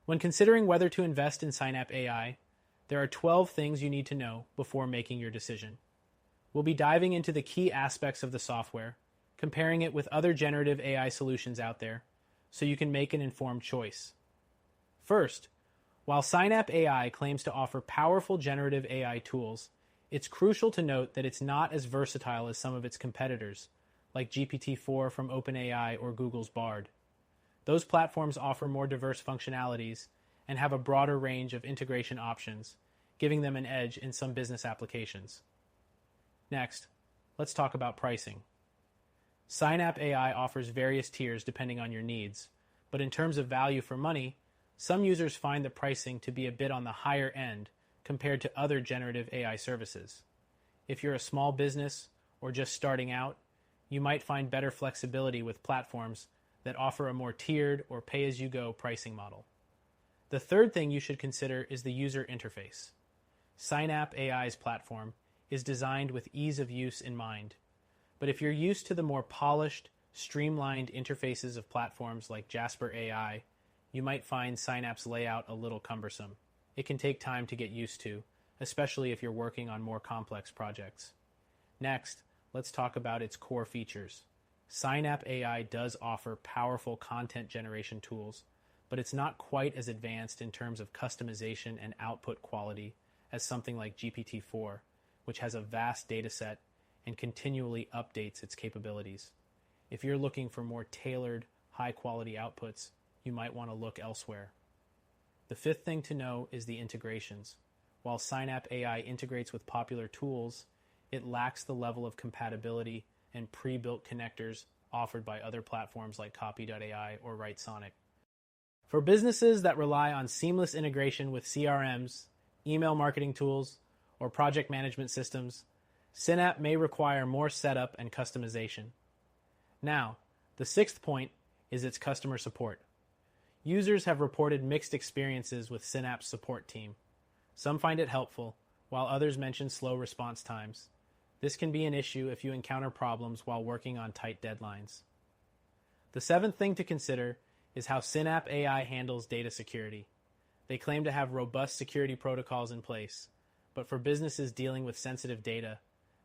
When considering whether to invest in Synap AI, there are 12 things you need to know before making your decision. We'll be diving into the key aspects of the software, comparing it with other generative AI solutions out there, so you can make an informed choice. First, while Synap AI claims to offer powerful generative AI tools, it's crucial to note that it's not as versatile as some of its competitors, like GPT-4 from OpenAI or Google's Bard. Those platforms offer more diverse functionalities and have a broader range of integration options, giving them an edge in some business applications. Next, let's talk about pricing. Synap AI offers various tiers depending on your needs, but in terms of value for money, some users find the pricing to be a bit on the higher end compared to other generative AI services. If you're a small business or just starting out, you might find better flexibility with platforms that offer a more tiered or pay-as-you-go pricing model. The third thing you should consider is the user interface. Synap AI's platform is designed with ease of use in mind, but if you're used to the more polished, streamlined interfaces of platforms like Jasper AI, you might find Synap's layout a little cumbersome. It can take time to get used to, especially if you're working on more complex projects. Next, let's talk about its core features. Synap AI does offer powerful content generation tools, but it's not quite as advanced in terms of customization and output quality as something like GPT-4, which has a vast dataset and continually updates its capabilities. If you're looking for more tailored, high-quality outputs, you might want to look elsewhere. The fifth thing to know is the integrations. While Synap AI integrates with popular tools, it lacks the level of compatibility and pre-built connectors offered by other platforms like Copy.ai or Writesonic. For businesses that rely on seamless integration with CRMs, email marketing tools, or project management systems, Synap may require more setup and customization. Now, the sixth point is its customer support. Users have reported mixed experiences with Synap's support team. Some find it helpful, while others mention slow response times. This can be an issue if you encounter problems while working on tight deadlines. The seventh thing to consider is how Synap AI handles data security. They claim to have robust security protocols in place, but for businesses dealing with sensitive data,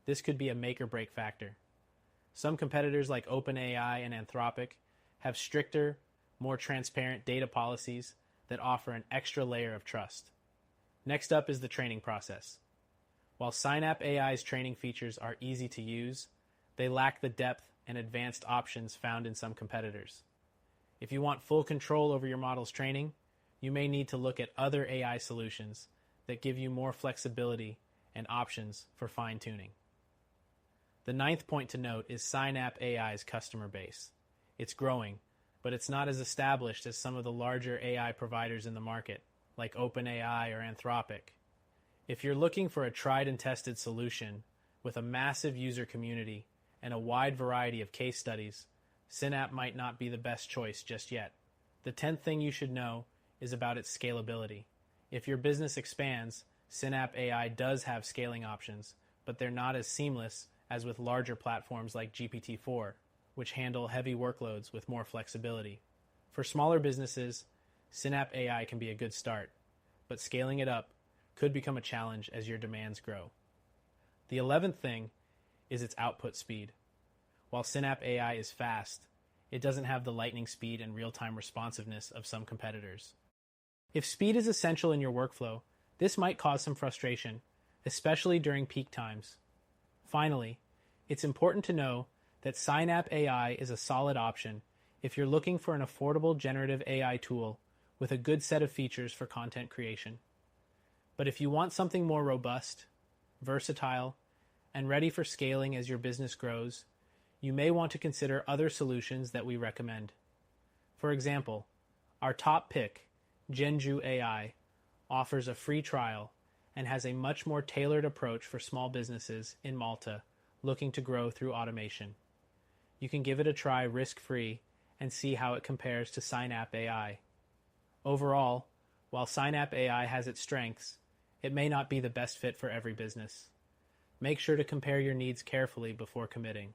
this could be a make or break factor. Some competitors like OpenAI and Anthropic have stricter, more transparent data policies that offer an extra layer of trust. Next up is the training process. While Synap AI's training features are easy to use, they lack the depth and advanced options found in some competitors. If you want full control over your model's training, you may need to look at other AI solutions that give you more flexibility and options for fine-tuning. The ninth point to note is Synap AI's customer base. It's growing, but it's not as established as some of the larger AI providers in the market, like OpenAI or Anthropic. If you're looking for a tried and tested solution with a massive user community and a wide variety of case studies, Synap might not be the best choice just yet. The 10th thing you should know is about its scalability. If your business expands, Synap AI does have scaling options, but they're not as seamless as with larger platforms like GPT-4, which handle heavy workloads with more flexibility. For smaller businesses, Synap AI can be a good start, but scaling it up could become a challenge as your demands grow. The 11th thing is its output speed. While Synap AI is fast, it doesn't have the lightning speed and real-time responsiveness of some competitors. If speed is essential in your workflow, this might cause some frustration, especially during peak times. Finally, it's important to know that Synap AI is a solid option if you're looking for an affordable generative AI tool with a good set of features for content creation. But if you want something more robust, versatile, and ready for scaling as your business grows, you may want to consider other solutions that we recommend. For example, our top pick, Genju AI, offers a free trial and has a much more tailored approach for small businesses in Malta looking to grow through automation. You can give it a try risk-free and see how it compares to Synap AI. Overall, while Synap AI has its strengths, it may not be the best fit for every business. Make sure to compare your needs carefully before committing.